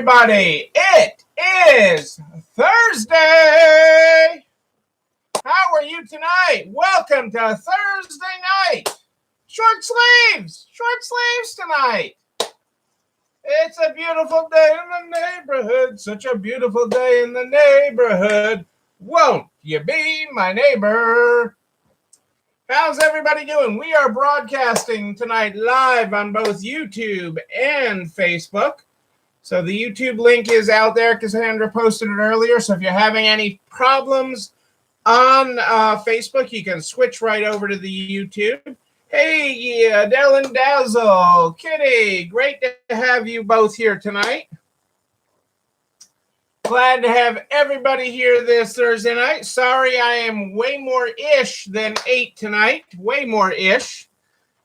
everybody. It is Thursday. How are you tonight? Welcome to Thursday night. Short sleeves tonight. It's a beautiful day in the neighborhood. Such a beautiful day in the neighborhood. Won't you be my neighbor? How's everybody doing? We are broadcasting tonight live on both YouTube and Facebook. So the YouTube link is out there. Cassandra posted it earlier. So if you're having any problems on Facebook, you can switch right over to the YouTube. Hey, yeah, Dylan Dazzle, Kitty, great to have you both here tonight. Glad to have everybody here this Thursday night. Sorry, I am way more ish than 8 tonight. Way more ish.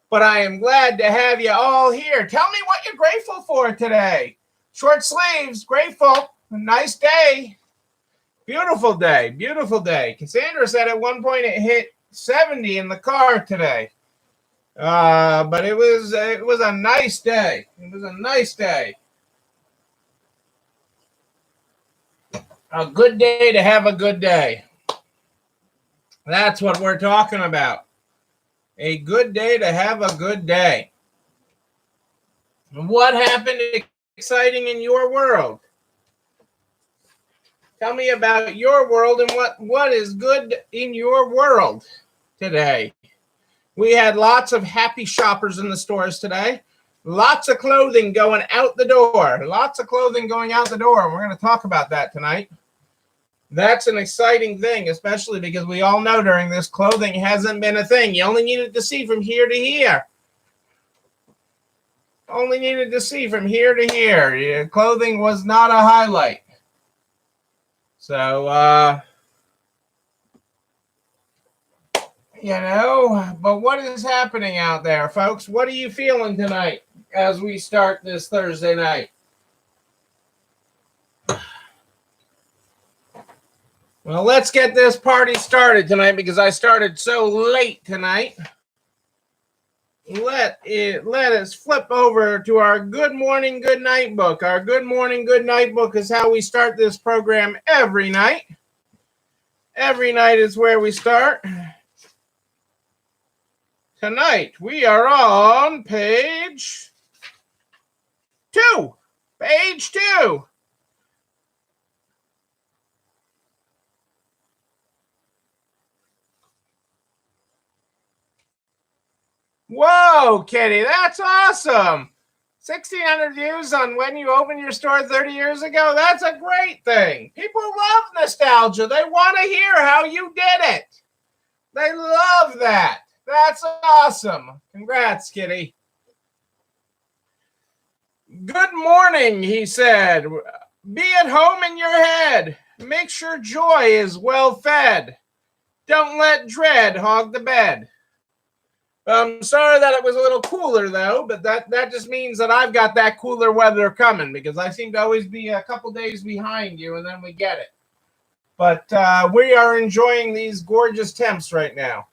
But I am glad to have you all here. Tell me what you're grateful for today. Short sleeves, grateful. A nice day. Beautiful day. Beautiful day. Cassandra said at one point it hit 70 in the car today. But it was a nice day. It was a nice day. A good day to have a good day. That's what we're talking about. A good day to have a good day. What happened exciting in your world? Tell me about your world and what is good in your world today. We had lots of happy shoppers in the stores today. Lots of clothing going out the door. Lots of clothing going out the door. We're going to talk about that tonight. That's an exciting thing, especially because we all know during this clothing hasn't been a thing. You only needed to see from here to here. Only needed to see from here to here. Clothing was not a highlight. So, but what is happening out there, folks? What are you feeling tonight as we start this Thursday night? Well, let's get this party started tonight because I started so late tonight. Let us flip over to our Good Morning, Good Night book. Our Good Morning, Good Night book is how we start this program every night. Every night is where we start. Tonight, we are on page 2. Page 2. Whoa, Kitty, that's awesome. 1,600 views on when you opened your store 30 years ago. That's a great thing. People love nostalgia. They want to hear how you did it. They love that. That's awesome. Congrats, Kitty. Good morning, he said. Be at home in your head. Make sure joy is well fed. Don't let dread hog the bed. I'm sorry that it was a little cooler, though, but that just means that I've got that cooler weather coming because I seem to always be a couple days behind you, and then we get it. But we are enjoying these gorgeous temps right now.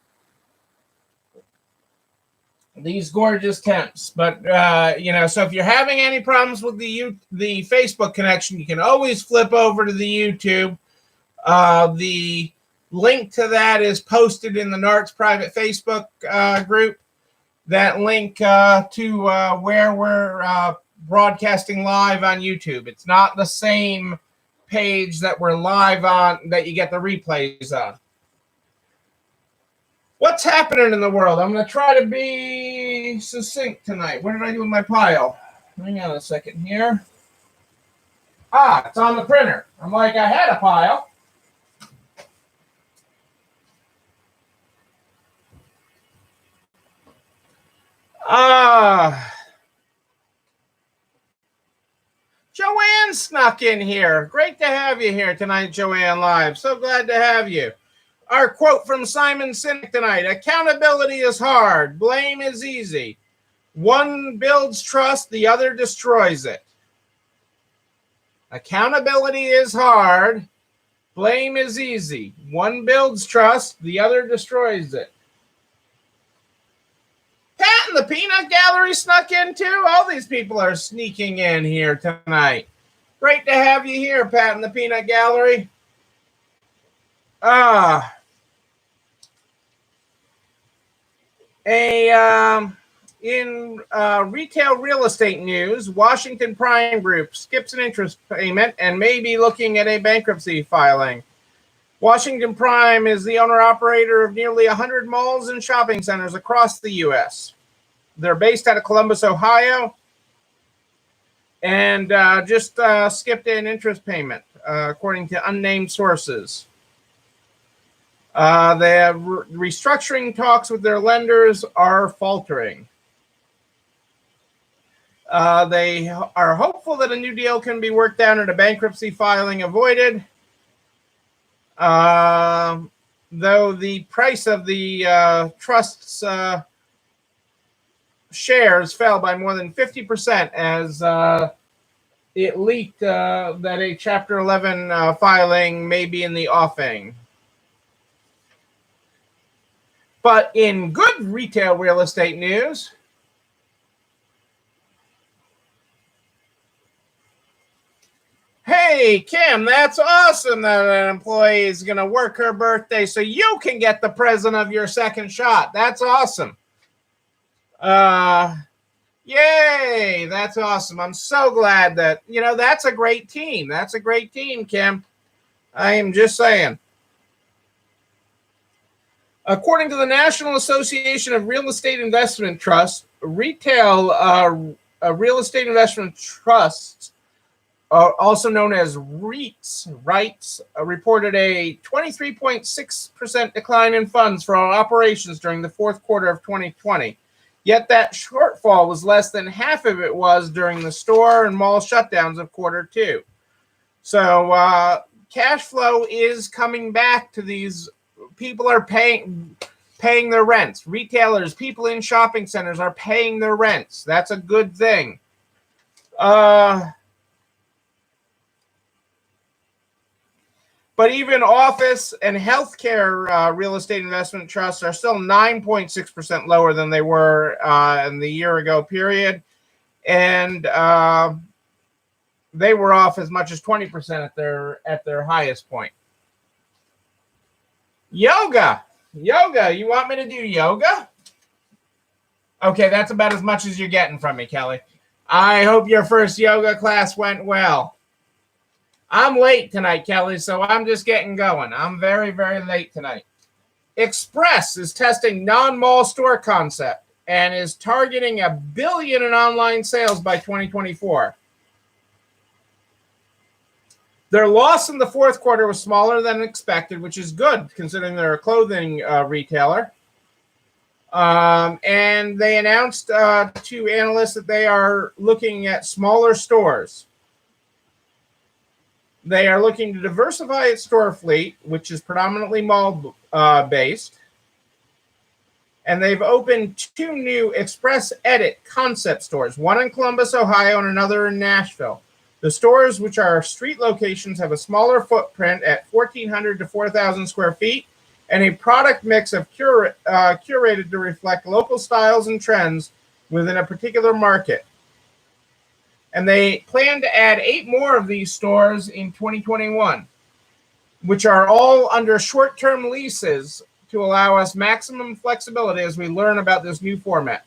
These gorgeous temps. But, so if you're having any problems with the Facebook connection, you can always flip over to the YouTube. The link to that is posted in the NARTS private Facebook group. That link to where we're broadcasting live on YouTube. It's not the same page that we're live on that you get the replays on. What's happening in the world? I'm going to try to be succinct tonight. What did I do with my pile? Hang on a second here. It's on the printer. I'm like, I had a pile. Joanne snuck in here. Great to have you here tonight, Joanne Live. So glad to have you. Our quote from Simon Sinek tonight: accountability is hard, blame is easy. One builds trust, the other destroys it. Accountability is hard, blame is easy. One builds trust, the other destroys it. Pat and the Peanut Gallery snuck in too. All these people are sneaking in here tonight. Great to have you here, Pat, in the Peanut Gallery. In retail real estate news, Washington Prime Group skips an interest payment and may be looking at a bankruptcy filing. Washington Prime is the owner-operator of nearly 100 malls and shopping centers across the U.S. They're based out of Columbus, Ohio, and just skipped an interest payment, according to unnamed sources. They have restructuring talks with their lenders are faltering. They are hopeful that a new deal can be worked out and a bankruptcy filing avoided. Though the price of the trust's shares fell by more than 50% as it leaked that a Chapter 11 filing may be in the offing. But in good retail real estate news, hey, Kim, that's awesome that an employee is going to work her birthday so you can get the present of your second shot. That's awesome. Yay, that's awesome. I'm so glad that, that's a great team. That's a great team, Kim. I am just saying. According to the National Association of Real Estate Investment Trusts, retail real estate investment trusts, also known as REITs, reported a 23.6% decline in funds for operations during the fourth quarter of 2020. Yet that shortfall was less than half of it was during the store and mall shutdowns of quarter two. So cash flow is coming back to these. People are paying their rents. Retailers, people in shopping centers are paying their rents. That's a good thing. But even office and healthcare real estate investment trusts are still 9.6% lower than they were in the year ago period. And they were off as much as 20% at their highest point. Yoga. You want me to do yoga? Okay, that's about as much as you're getting from me, Kelly. I hope your first yoga class went well. I'm late tonight, Kelly, so I'm just getting going. I'm very, very late tonight. Express is testing non-mall store concept and is targeting $1 billion in online sales by 2024. Their loss in the fourth quarter was smaller than expected, which is good considering they're a clothing retailer. And they announced to analysts that they are looking at smaller stores. They are looking to diversify its store fleet, which is predominantly mall based. And they've opened 2 new Express Edit concept stores, one in Columbus, Ohio, and another in Nashville. The stores, which are street locations, have a smaller footprint at 1,400 to 4,000 square feet and a product mix of curated to reflect local styles and trends within a particular market. And they plan to add 8 more of these stores in 2021, which are all under short-term leases to allow us maximum flexibility as we learn about this new format.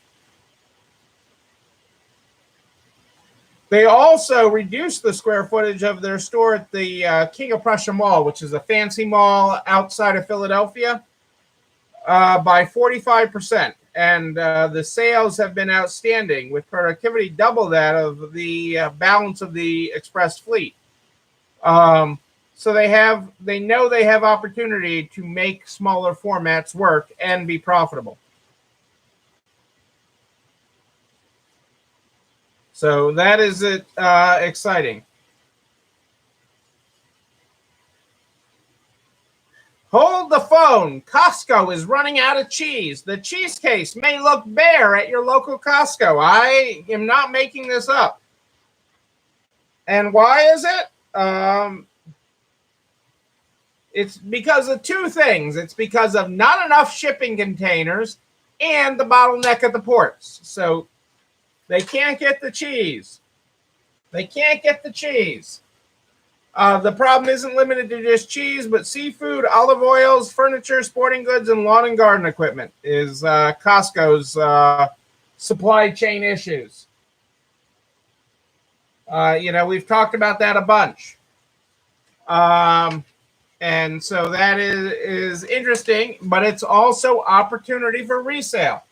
They also reduced the square footage of their store at the King of Prussia Mall, which is a fancy mall outside of Philadelphia, by 45%. And the sales have been outstanding, with productivity double that of the balance of the Express fleet. So they know they have opportunity to make smaller formats work and be profitable. So that is exciting. Hold the phone. Costco is running out of cheese. The cheese case may look bare at your local Costco. I am not making this up. And why is it? It's because of 2 things. It's because of not enough shipping containers and the bottleneck at the ports. So they can't get the cheese. They can't get the cheese. The problem isn't limited to just cheese, but seafood, olive oils, furniture, sporting goods, and lawn and garden equipment is Costco's supply chain issues. We've talked about that a bunch. And so that is interesting, but it's also opportunity for resale.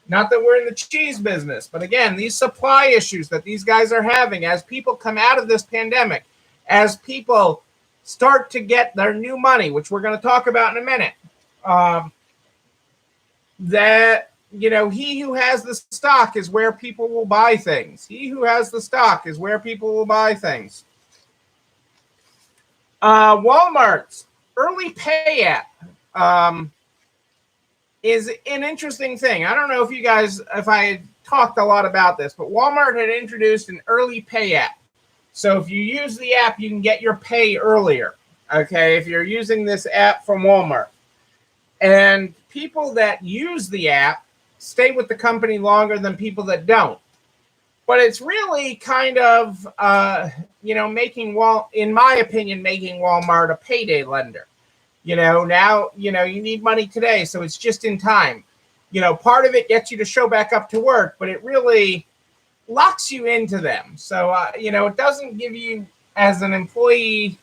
Not that we're in the cheese business, but again, these supply issues that these guys are having as people come out of this pandemic, as people start to get their new money, which we're going to talk about in a minute, that, he who has the stock is where people will buy things. He who has the stock is where people will buy things. Walmart's early pay app is an interesting thing. I don't know if I talked a lot about this, but Walmart had introduced an early pay app. So if you use the app, you can get your pay earlier. Okay, if you're using this app from Walmart. And people that use the app stay with the company longer than people that don't. But it's really kind of, in my opinion, making Walmart a payday lender. Now, you need money today, so it's just in time. Part of it gets you to show back up to work, but it really locks you into them. So, it doesn't give you, as an employee,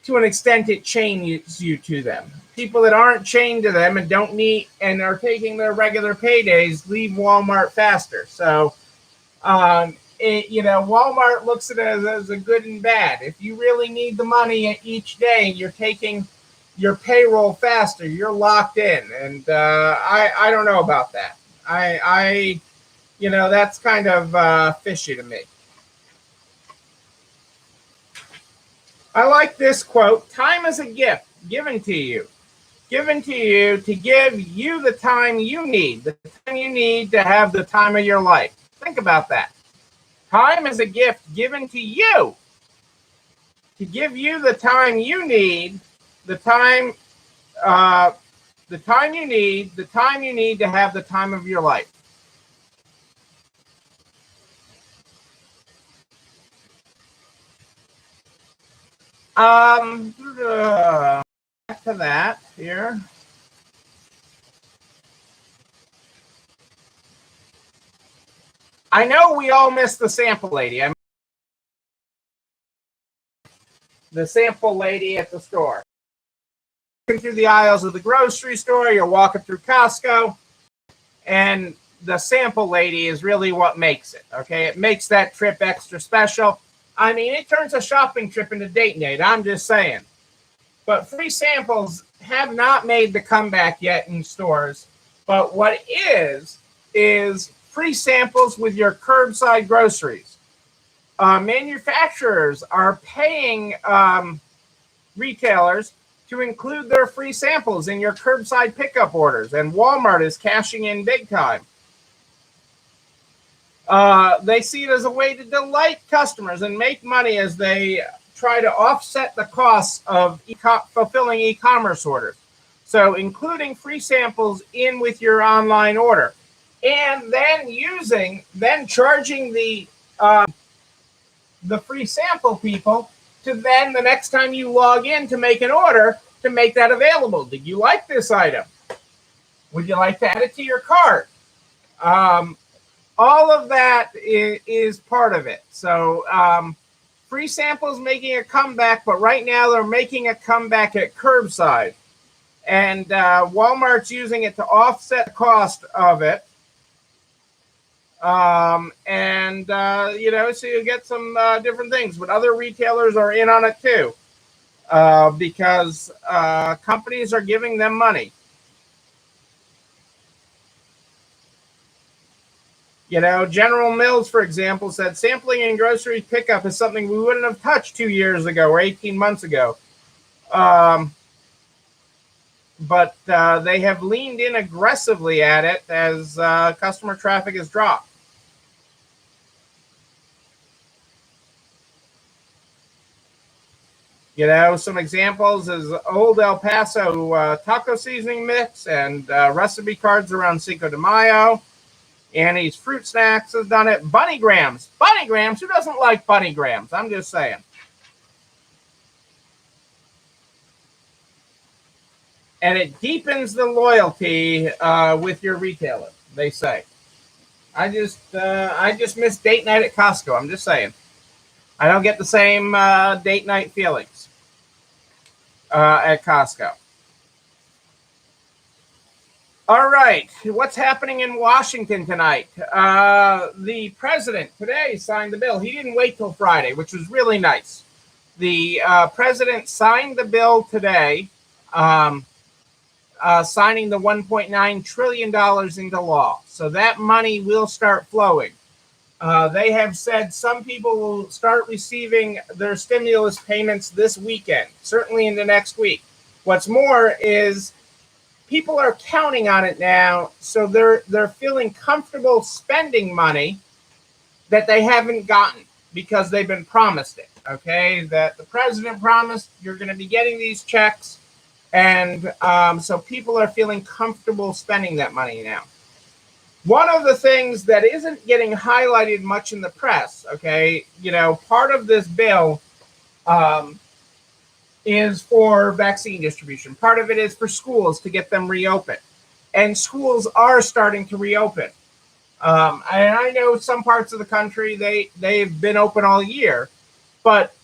to an extent, it chains you to them. People that aren't chained to them and don't need and are taking their regular paydays leave Walmart faster. So, Walmart looks at it as a good and bad. If you really need the money each day, you're taking your payroll faster. You're locked in, and I don't know about that. That's kind of fishy to me. I like this quote: "Time is a gift given to you to give you the time you need to have the time of your life." Think about that. Time is a gift given to you to give you the time you need, the time you need to have the time of your life. Back to that here. I know we all miss the sample lady. The sample lady at the store. Walking through the aisles of the grocery store, you're walking through Costco, and the sample lady is really what makes it. Okay, it makes that trip extra special. I mean, it turns a shopping trip into date night. I'm just saying. But free samples have not made the comeback yet in stores. But what is free samples with your curbside groceries. Manufacturers are paying retailers to include their free samples in your curbside pickup orders, and Walmart is cashing in big time. They see it as a way to delight customers and make money as they try to offset the costs of fulfilling e-commerce orders. So including free samples in with your online order, and then charging the free sample people to then the next time you log in to make an order to make that available. Did you like this item? Would you like to add it to your cart? All of that is part of it. So free samples making a comeback, but right now they're making a comeback at curbside. And Walmart's using it to offset the cost of it. So you get some different things, but other retailers are in on it too, because companies are giving them money. General Mills, for example, said sampling in grocery pickup is something we wouldn't have touched 2 years ago or 18 months ago. But they have leaned in aggressively at it as customer traffic has dropped. Some examples is Old El Paso taco seasoning mix and recipe cards around Cinco de Mayo. Annie's Fruit Snacks has done it. Bunny Grams. Bunny Grams? Who doesn't like Bunny Grams? I'm just saying. and it deepens the loyalty with your retailer, they say. I just miss date night at Costco. I'm just saying. I don't get the same date night feelings at Costco. All right, what's happening in Washington tonight? The president today signed the bill. He didn't wait till Friday, which was really nice. The president signed the bill today, signing the $1.9 trillion into law. So that money will start flowing. They have said some people will start receiving their stimulus payments this weekend, certainly in the next week. What's more is people are counting on it now, so they're feeling comfortable spending money that they haven't gotten because they've been promised it. Okay, that the president promised you're going to be getting these checks, and so people are feeling comfortable spending that money now. One of the things that isn't getting highlighted much in the press, okay, part of this bill is for vaccine distribution. Part of it is for schools to get them reopened. And schools are starting to reopen. And I know some parts of the country, they've been open all year. But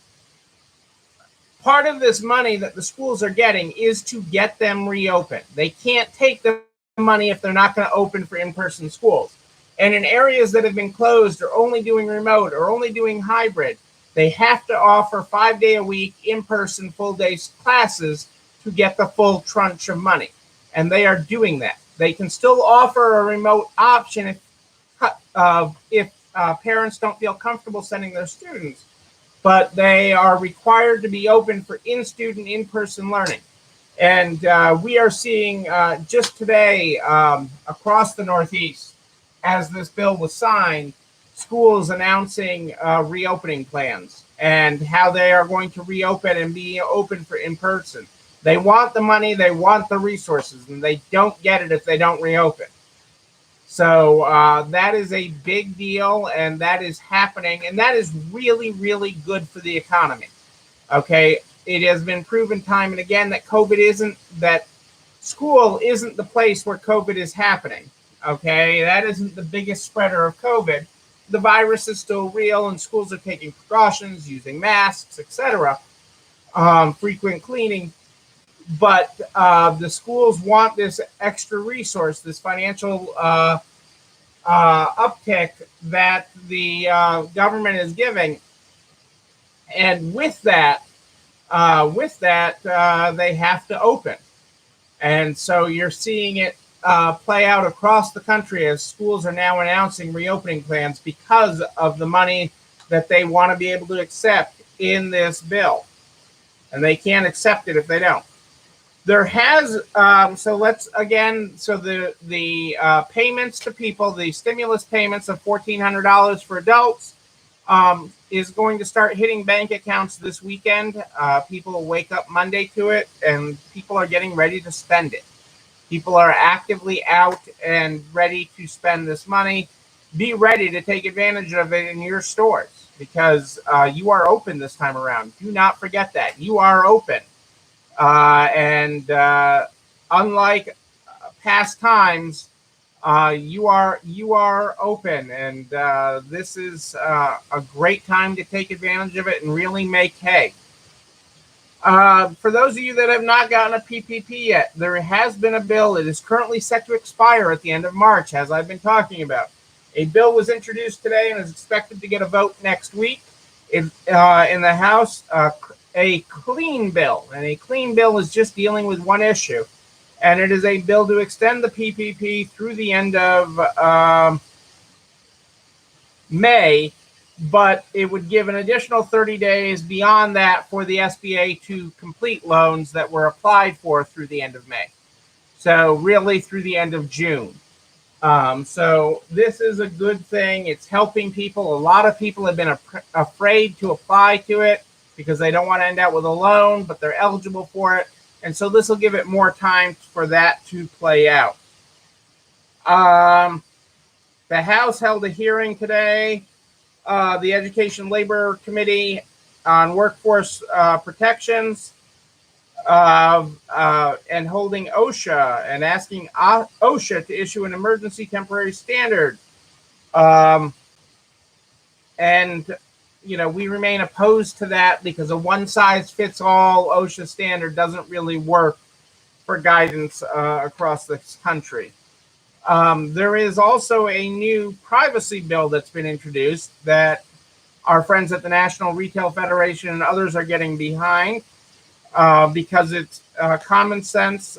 part of this money that the schools are getting is to get them reopened. They can't take the money if they're not going to open for in-person schools. And in areas that have been closed or only doing remote or only doing hybrid, they have to offer 5-day-a-week in-person full-day classes to get the full tranche of money. And they are doing that. They can still offer a remote option if parents don't feel comfortable sending their students, but they are required to be open for in-student, in-person learning. And we are seeing just today across the Northeast, as this bill was signed, schools announcing reopening plans and how they are going to reopen and be open for in-person. They want the money, they want the resources, and they don't get it if they don't reopen. So that is a big deal, and that is happening, and that is really, really good for the economy. Okay, it has been proven time and again that school isn't the place where COVID is happening. Okay, that isn't the biggest spreader of COVID. The virus is still real, and schools are taking precautions, using masks, etc., frequent cleaning. But the schools want this extra resource, this financial uptick that the government is giving, and with that, they have to open. And so you're seeing it play out across the country as schools are now announcing reopening plans because of the money that they want to be able to accept in this bill. And they can't accept it if they don't. There has, the payments to people, the stimulus payments of $1,400 for adults is going to start hitting bank accounts this weekend. People will wake up Monday to it, and people are getting ready to spend it. People are actively out and ready to spend this money. Be ready to take advantage of it in your stores because you are open this time around. Do not forget that. You are open. And unlike past times, you are open, and this is a great time to take advantage of it and really make hay. For those of you that have not gotten a PPP yet, there has been a bill that is currently set to expire at the end of March, as I've been talking about. A bill was introduced today and is expected to get a vote next week in the House. A clean bill, and a clean bill is just dealing with one issue, and it is a bill to extend the PPP through the end of May, but it would give an additional 30 days beyond that for the SBA to complete loans that were applied for through the end of May. So really through the end of June. So this is a good thing. It's helping people. A lot of people have been afraid to apply to it because they don't want to end up with a loan, but they're eligible for it. And so this will give it more time for that to play out. The House held a hearing today. The Education Labor Committee on workforce protections. and holding OSHA and asking OSHA to issue an emergency temporary standard. And we remain opposed to that because a one-size-fits-all OSHA standard doesn't really work for guidance across this country. There is also a new privacy bill that's been introduced that our friends at the National Retail Federation and others are getting behind because it's common sense.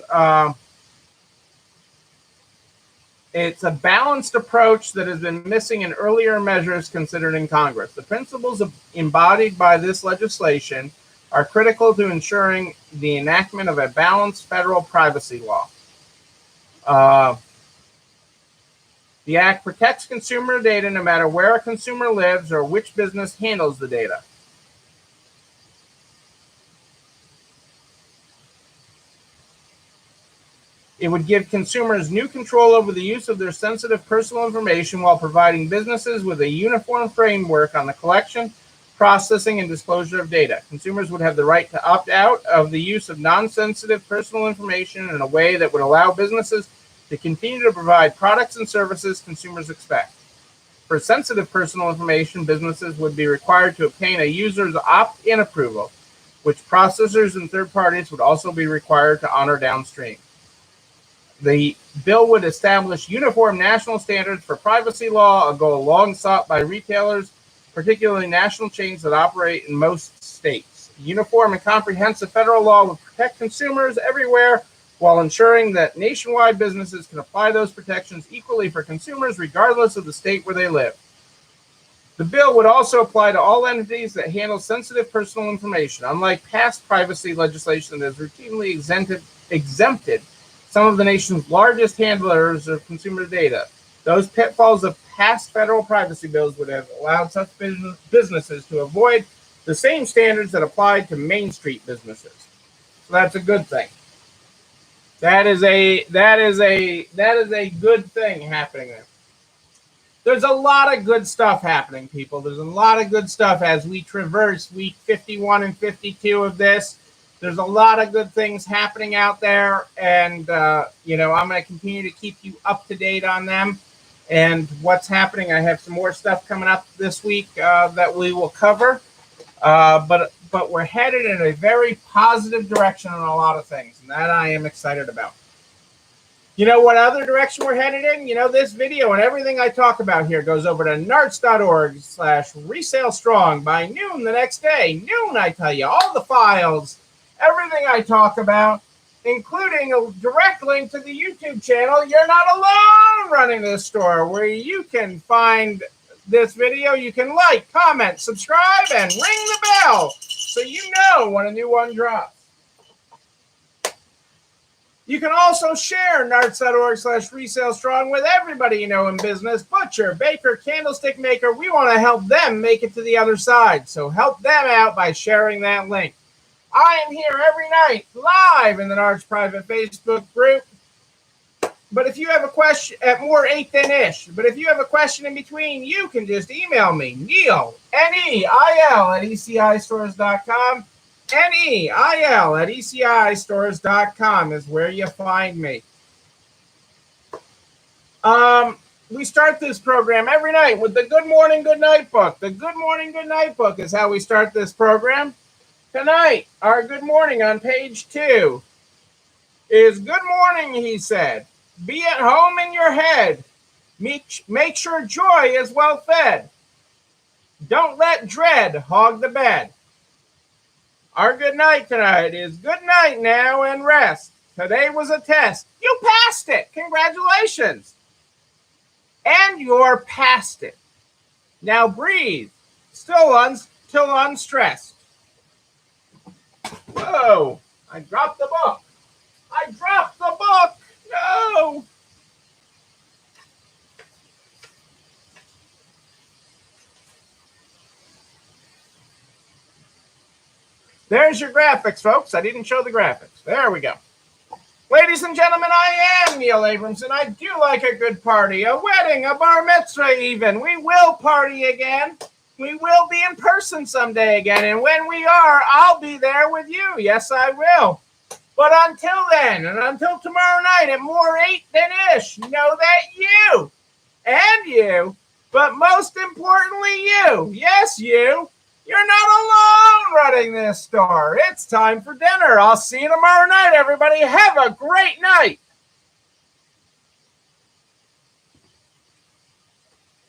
It's a balanced approach that has been missing in earlier measures considered in Congress. The principles embodied by this legislation are critical to ensuring the enactment of a balanced federal privacy law. The Act protects consumer data no matter where a consumer lives or which business handles the data. It would give consumers new control over the use of their sensitive personal information while providing businesses with a uniform framework on the collection, processing, and disclosure of data. Consumers would have the right to opt out of the use of non-sensitive personal information in a way that would allow businesses to continue to provide products and services consumers expect. For sensitive personal information, businesses would be required to obtain a user's opt-in approval, which processors and third parties would also be required to honor downstream. The bill would establish uniform national standards for privacy law, a goal long sought by retailers, particularly national chains that operate in most states. Uniform and comprehensive federal law would protect consumers everywhere while ensuring that nationwide businesses can apply those protections equally for consumers regardless of the state where they live. The bill would also apply to all entities that handle sensitive personal information. Unlike past privacy legislation that has routinely exempted some of the nation's largest handlers of consumer data, those pitfalls of past federal privacy bills would have allowed such businesses to avoid the same standards that applied to Main Street businesses. So that's a good thing. That is a good thing happening there. There's a lot of good stuff happening, people. There's a lot of good stuff as we traverse week 51 and 52 of this. There's a lot of good things happening out there, and I'm going to continue to keep you up to date on them and what's happening. I have some more stuff coming up this week that we will cover, but we're headed in a very positive direction on a lot of things, and that I am excited about. You know what other direction we're headed in? This video and everything I talk about here goes over to narts.org/resalestrong by noon the next day. Noon, I tell you, all the files, everything I talk about, including a direct link to the YouTube channel. You're not alone running this store, where you can find this video. You can like, comment, subscribe, and ring the bell so you know when a new one drops. You can also share narts.org/resalestrong with everybody you know in business. Butcher, baker, candlestick maker. We want to help them make it to the other side. So help them out by sharing that link. I am here every night live in the Narts private Facebook group. But if you have a question at more 8 than ish, but if you have a question in between, you can just email me, Neil, Neil at ECIstores.com. Neil at ECIstores.com is where you find me. We start this program every night with the Good Morning, Good Night book. The Good Morning, Good Night book is how we start this program. Tonight, our good morning on page 2 is good morning, he said. Be at home in your head. Make sure joy is well fed. Don't let dread hog the bed. Our good night tonight is good night now and rest. Today was a test. You passed it. Congratulations. And you're past it. Now breathe. Still unstressed. Whoa. I dropped the book. No. There's your graphics, folks. I didn't show the graphics. There we go. Ladies and gentlemen, I am Neil Abramson. I do like a good party, a wedding, a bar mitzvah even. We will party again. We will be in person someday again. And when we are, I'll be there with you. Yes, I will. But until then, and until tomorrow night at more 8 than ish, know that you and you, but most importantly you, yes you, you're not alone running this store. It's time for dinner. I'll see you tomorrow night, everybody. Have a great night.